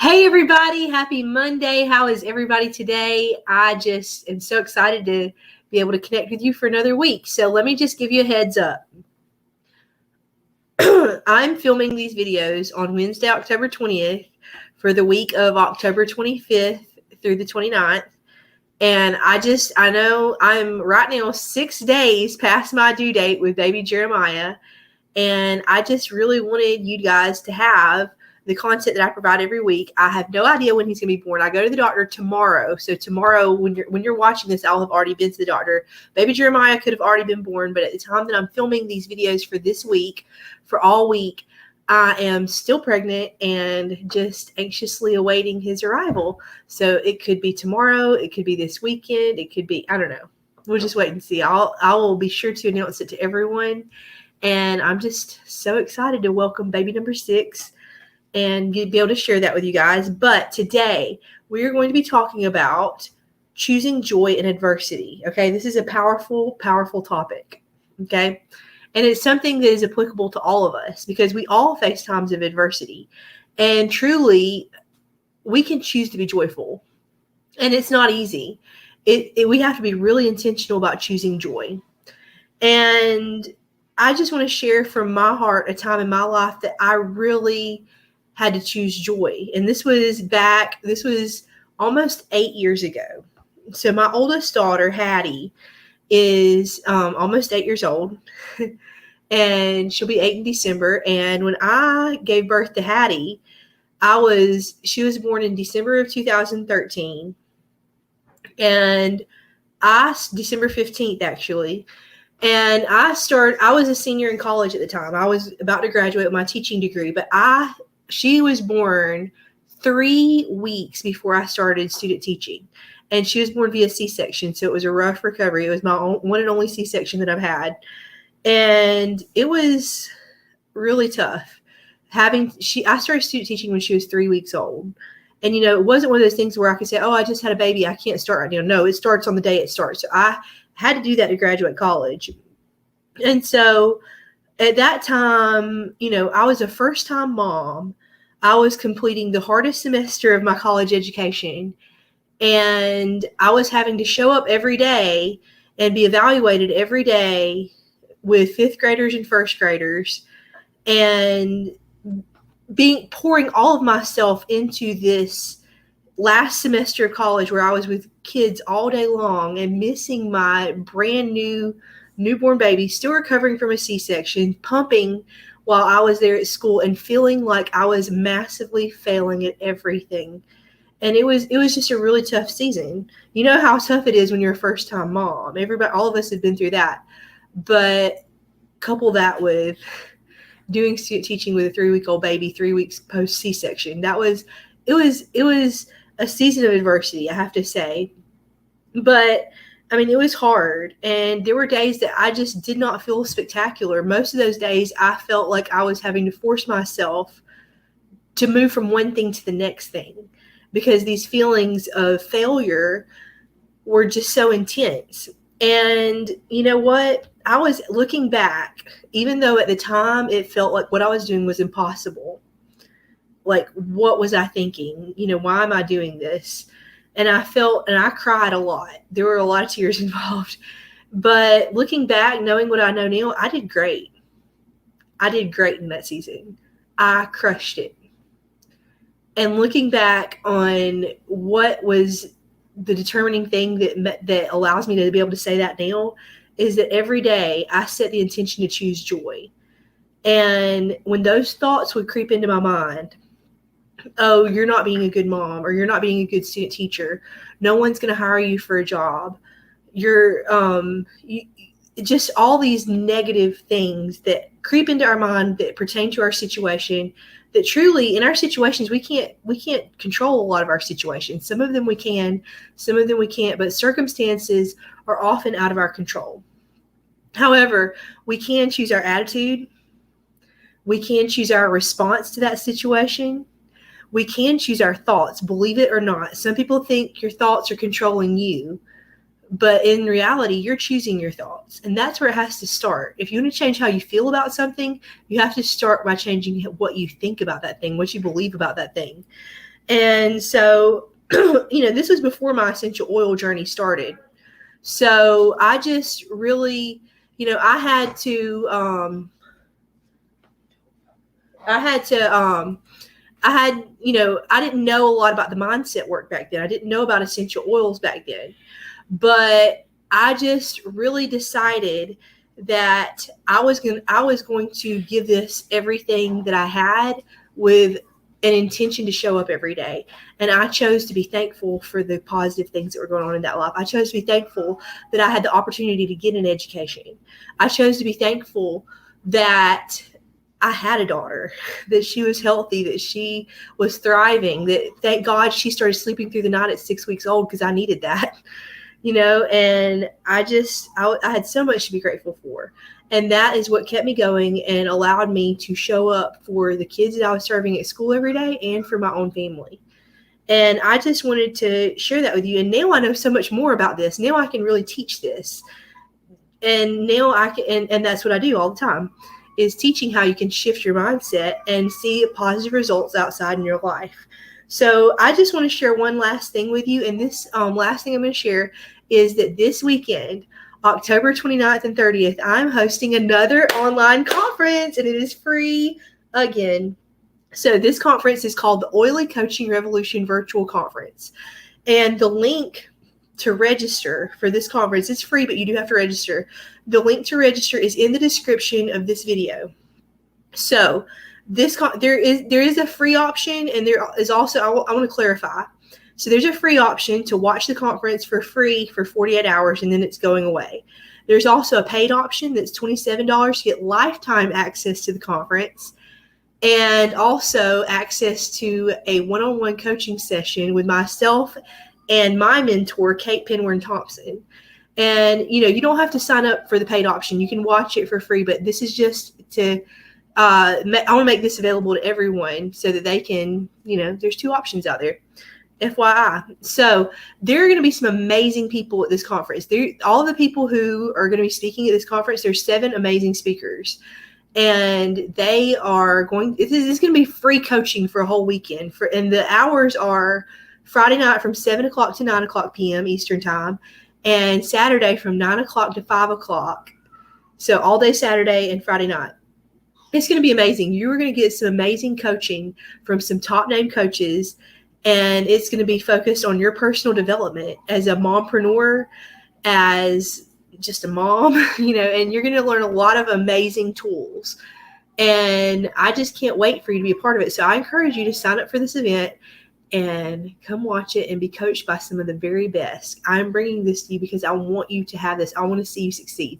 Hey everybody, happy Monday. How is everybody today? I just am so excited to be able to connect with you for another week. So let me just give you a heads up. I'm filming these videos on Wednesday, October 20th for the week of October 25th through the 29th. And I know I'm right now 6 days past my due date with baby Jeremiah. And I just really wanted you guys to have the content that I provide every week. I have no idea when he's going to be born. I go to the doctor tomorrow. So tomorrow, when you're watching this, I'll have already been to the doctor. Baby Jeremiah could have already been born, but at the time that I'm filming these videos for this week, for all week, I am still pregnant and just anxiously awaiting his arrival. So it could be tomorrow. It could be this weekend. It could be, I don't know. We'll just wait and see. I will be sure to announce it to everyone. And I'm just so excited to welcome baby number 6 and be able to share that with you guys. But today we are going to be talking about choosing joy in adversity. Okay, this is a powerful, powerful topic. Okay, and it's something that is applicable to all of us because we all face times of adversity. And truly, we can choose to be joyful. And it's not easy. We have to be really intentional about choosing joy. And I just want to share from my heart a time in my life that I really had to choose joy. And this was almost 8 years ago. So my oldest daughter, Hattie, is almost 8 years old. And she'll be 8 in December. And when I gave birth to Hattie, she was born in December of 2013. And December 15th, actually. And I was a senior in college at the time. I was about to graduate with my teaching degree, but she was born 3 weeks before I started student teaching. And she was born via C-section, so it was a rough recovery. It was my one and only C-section that I've had. And it was really tough. I started student teaching when she was 3 weeks old. And, it wasn't one of those things where I could say, oh, I just had a baby, I can't start right now. No, it starts on the day it starts. So I had to do that to graduate college. And so at that time, I was a first-time mom. I was completing the hardest semester of my college education. And I was having to show up every day and be evaluated every day with 5th graders and 1st graders and pouring all of myself into this last semester of college where I was with kids all day long and missing my brand new newborn baby, still recovering from a C-section, pumping while I was there at school and feeling like I was massively failing at everything. And it was just a really tough season. You know how tough it is when you're a first-time mom. All of us have been through that. But couple that with doing student teaching with a 3-week-old baby, 3 weeks post C-section. It was a season of adversity, I have to say. But it was hard. And there were days that I just did not feel spectacular. Most of those days I felt like I was having to force myself to move from one thing to the next thing because these feelings of failure were just so intense. And you know what? I was looking back, even though at the time it felt like what I was doing was impossible. Like, what was I thinking? Why am I doing this? And I cried a lot. There were a lot of tears involved. But looking back, knowing what I know now, I did great. I did great in that season. I crushed it. And looking back on what was the determining thing that allows me to be able to say that now is that every day I set the intention to choose joy. And when those thoughts would creep into my mind, oh, you're not being a good mom, or you're not being a good student teacher, no one's going to hire you for a job, just all these negative things that creep into our mind that pertain to our situation, that truly in our situations we can't control a lot of our situations. Some of them we can, some of them we can't, but circumstances are often out of our control. However, we can choose our attitude. We can choose our response to that situation. We can choose our thoughts, believe it or not. Some people think your thoughts are controlling you, but in reality, you're choosing your thoughts. And that's where it has to start. If you want to change how you feel about something, you have to start by changing what you think about that thing, what you believe about that thing. And so, this was before my essential oil journey started. So I just really, I had to, I didn't know a lot about the mindset work back then. I didn't know about essential oils back then, but I just really decided that I was going to give this everything that I had with an intention to show up every day. And I chose to be thankful for the positive things that were going on in that life. I chose to be thankful that I had the opportunity to get an education. I chose to be thankful that I had a daughter, that she was healthy, that she was thriving, that thank God she started sleeping through the night at 6 weeks old, because I needed that, and I had so much to be grateful for. And that is what kept me going and allowed me to show up for the kids that I was serving at school every day and for my own family. And I just wanted to share that with you. And now I know so much more about this. Now I can really teach this. And now I can, and that's what I do all the time, is teaching how you can shift your mindset and see positive results outside in your life. So I just want to share one last thing with you. And this last thing I'm going to share is that this weekend, October 29th and 30th, I'm hosting another online conference, and it is free again. So this conference is called the Oily Coaching Revolution Virtual Conference. And the link to register for this conference is free, but you do have to register. The link to register is in the description of this video. So there is a free option, and there is also, I want to clarify. So there's a free option to watch the conference for free for 48 hours, and then it's going away. There's also a paid option that's $27 to get lifetime access to the conference, and also access to a one-on-one coaching session with myself and my mentor, Kate Penwarn Thompson. And, you don't have to sign up for the paid option. You can watch it for free, but this is just to, I want to make this available to everyone so that they can, there's two options out there. FYI. So there are going to be some amazing people at this conference. All the people who are going to be speaking at this conference, there's 7 amazing speakers. And they are this is going to be free coaching for a whole weekend. And the hours are Friday night from 7 o'clock to 9 o'clock p.m. Eastern time, and Saturday from 9 o'clock to 5 o'clock. So all day Saturday and Friday night. It's going to be amazing. You are going to get some amazing coaching from some top name coaches, and it's going to be focused on your personal development as a mompreneur, as just a mom, and you're going to learn a lot of amazing tools. And I just can't wait for you to be a part of it. So I encourage you to sign up for this event and come watch it and be coached by some of the very best. I'm bringing this to you because I want you to have this. I want to see you succeed.